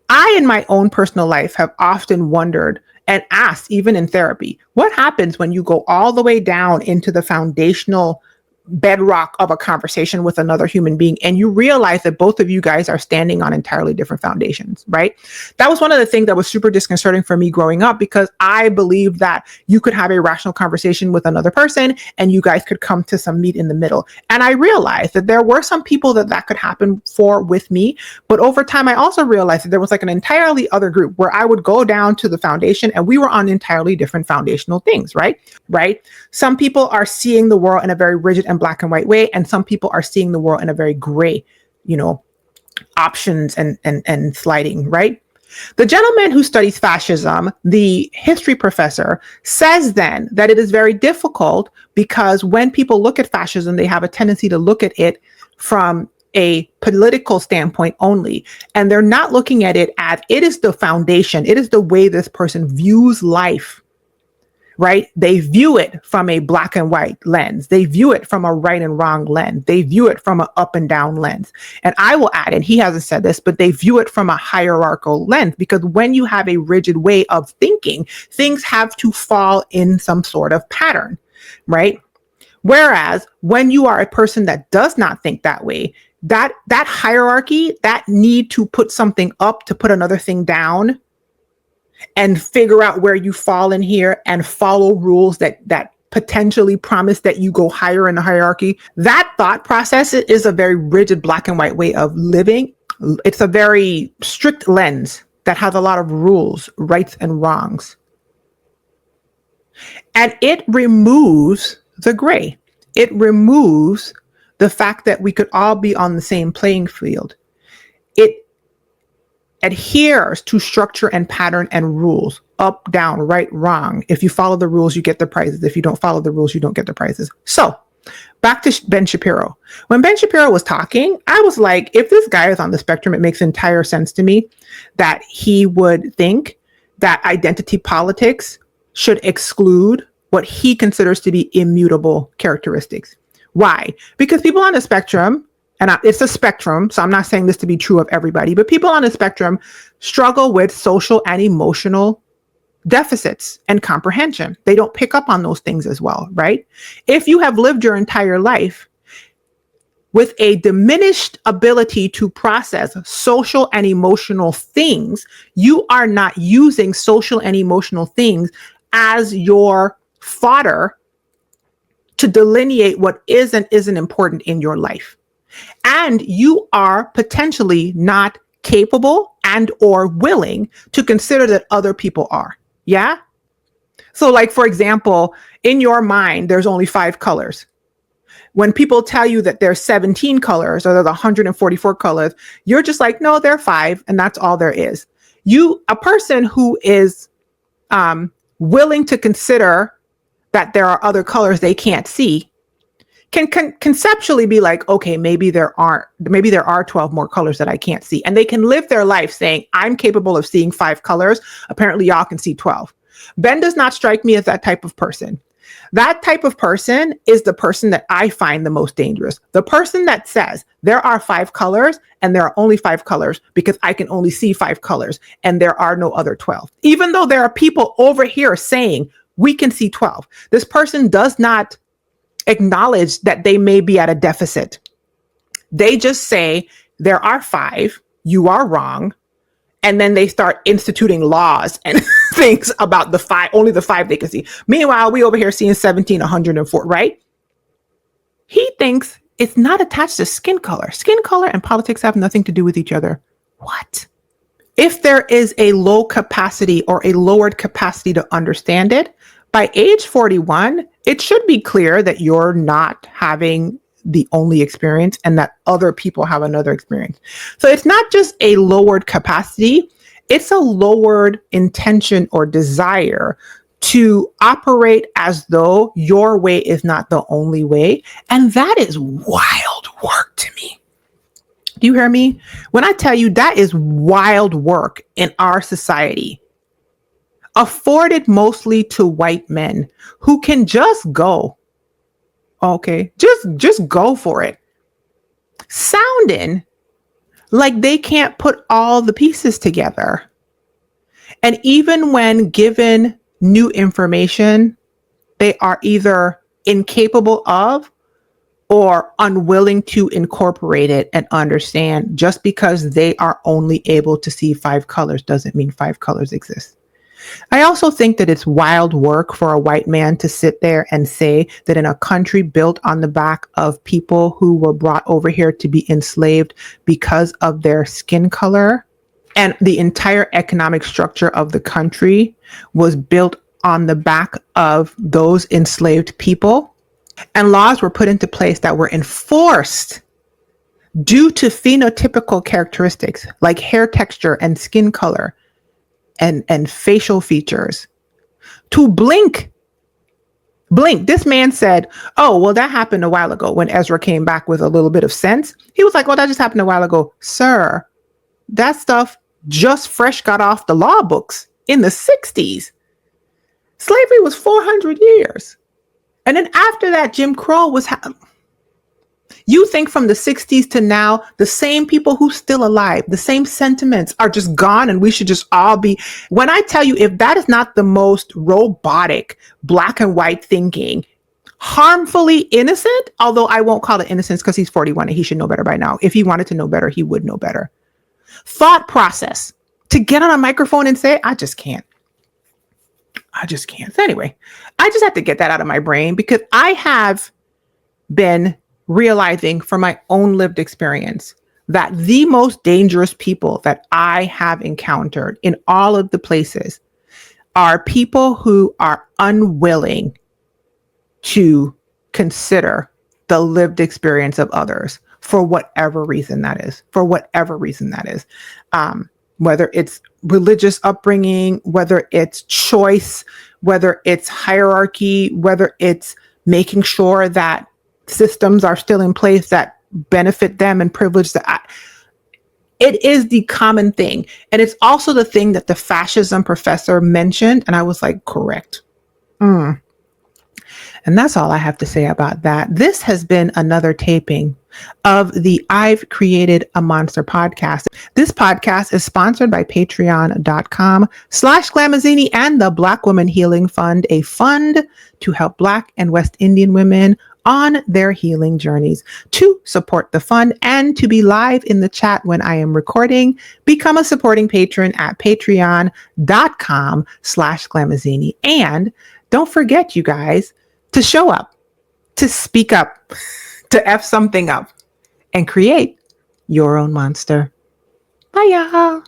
I, in my own personal life, have often wondered and asked, even in therapy, what happens when you go all the way down into the foundational bedrock of a conversation with another human being and you realize that both of you guys are standing on entirely different foundations, right? That was one of the things that was super disconcerting for me growing up, because I believed that you could have a rational conversation with another person and you guys could come to some meet in the middle. And I realized that there were some people that could happen for with me, but over time I also realized that there was like an entirely other group where I would go down to the foundation and we were on entirely different foundational things, right? Some people are seeing the world in a very rigid and black and white way, and some people are seeing the world in a very gray, options and sliding, right? The gentleman who studies fascism, the history professor, says then that it is very difficult because when people look at fascism, they have a tendency to look at it from a political standpoint only, and they're not looking at it as it is the foundation, it is the way this person views life, right? They view it from a black and white lens. They view it from a right and wrong lens. They view it from an up and down lens. And I will add, and he hasn't said this, but they view it from a hierarchical lens, because when you have a rigid way of thinking, things have to fall in some sort of pattern, right? Whereas when you are a person that does not think that way, that hierarchy, that need to put something up to put another thing down and figure out where you fall in here and follow rules that potentially promise that you go higher in the hierarchy, that thought process is a very rigid black and white way of living. It's a very strict lens that has a lot of rules, rights and wrongs. And it removes the gray. It removes the fact that we could all be on the same playing field. It adheres to structure and pattern and rules, up, down, right, wrong. If you follow the rules, you get the prizes. If you don't follow the rules, you don't get the prizes. So back to Ben Shapiro. When Ben Shapiro was talking, I was like, if this guy is on the spectrum, it makes entire sense to me that he would think that identity politics should exclude what he considers to be immutable characteristics. Why? Because people on the spectrum, and it's a spectrum, so I'm not saying this to be true of everybody, but people on the spectrum struggle with social and emotional deficits and comprehension. They don't pick up on those things as well, right? If you have lived your entire life with a diminished ability to process social and emotional things, you are not using social and emotional things as your fodder to delineate what is and isn't important in your life. And you are potentially not capable and or willing to consider that other people are. Yeah. So like, for example, in your mind, there's only 5 colors. When people tell you that there's 17 colors or there's 144 colors, you're just like, no, there are 5. And that's all there is. A person who is willing to consider that there are other colors they can't see can conceptually be like, okay, maybe there are 12 more colors that I can't see. And they can live their life saying, I'm capable of seeing 5 colors. Apparently y'all can see 12. Ben does not strike me as that type of person. That type of person is the person that I find the most dangerous. The person that says there are 5 colors and there are only 5 colors because I can only see 5 colors and there are no other 12. Even though there are people over here saying we can see 12. This person does not acknowledge that they may be at a deficit. They just say there are 5, you are wrong. And then they start instituting laws and things about the 5, only the 5 they can see. Meanwhile, we over here seeing 17, 104, right? He thinks it's not attached to skin color. Skin color and politics have nothing to do with each other. What? If there is a low capacity or a lowered capacity to understand it, by age 41, it should be clear that you're not having the only experience and that other people have another experience. So it's not just a lowered capacity, it's a lowered intention or desire to operate as though your way is not the only way. And that is wild work to me. Do you hear me? When I tell you that is wild work in our society, afforded mostly to white men who can just go. Okay, just go for it. Sounding like they can't put all the pieces together. And even when given new information, they are either incapable of or unwilling to incorporate it and understand. Just because they are only able to see 5 colors doesn't mean 5 colors exist. I also think that it's wild work for a white man to sit there and say that in a country built on the back of people who were brought over here to be enslaved because of their skin color, and the entire economic structure of the country was built on the back of those enslaved people, and laws were put into place that were enforced due to phenotypical characteristics like hair texture and skin color and facial features. To blink. This man said, oh, well, that happened a while ago. When Ezra came back with a little bit of sense, he was like, well, that just happened a while ago. Sir, that stuff just fresh got off the law books in the 60s. Slavery was 400 years. And then after that, Jim Crow was. You think from the 60s to now, the same people who's still alive, the same sentiments are just gone, and we should just all be. When I tell you, if that is not the most robotic, black and white thinking, harmfully innocent, although I won't call it innocence because he's 41 and he should know better by now. If he wanted to know better, he would know better. Thought process to get on a microphone and say, I just can't. So anyway, I just have to get that out of my brain because I have been realizing from my own lived experience that the most dangerous people that I have encountered in all of the places are people who are unwilling to consider the lived experience of others for whatever reason that is, whether it's religious upbringing, whether it's choice, whether it's hierarchy, whether it's making sure that systems are still in place that benefit them and privilege that. It is the common thing. And it's also the thing that the fascism professor mentioned. And I was like, correct. And that's all I have to say about that. This has been another taping of the I've Created a Monster podcast. This podcast is sponsored by patreon.com/Glamazzini and the Black Woman Healing Fund, a fund to help Black and West Indian women on their healing journeys. To support the fund and to be live in the chat when I am recording, become a supporting patron at patreon.com/Glamazzini. And don't forget, you guys, to show up, to speak up, to F something up, and create your own monster. Bye, y'all.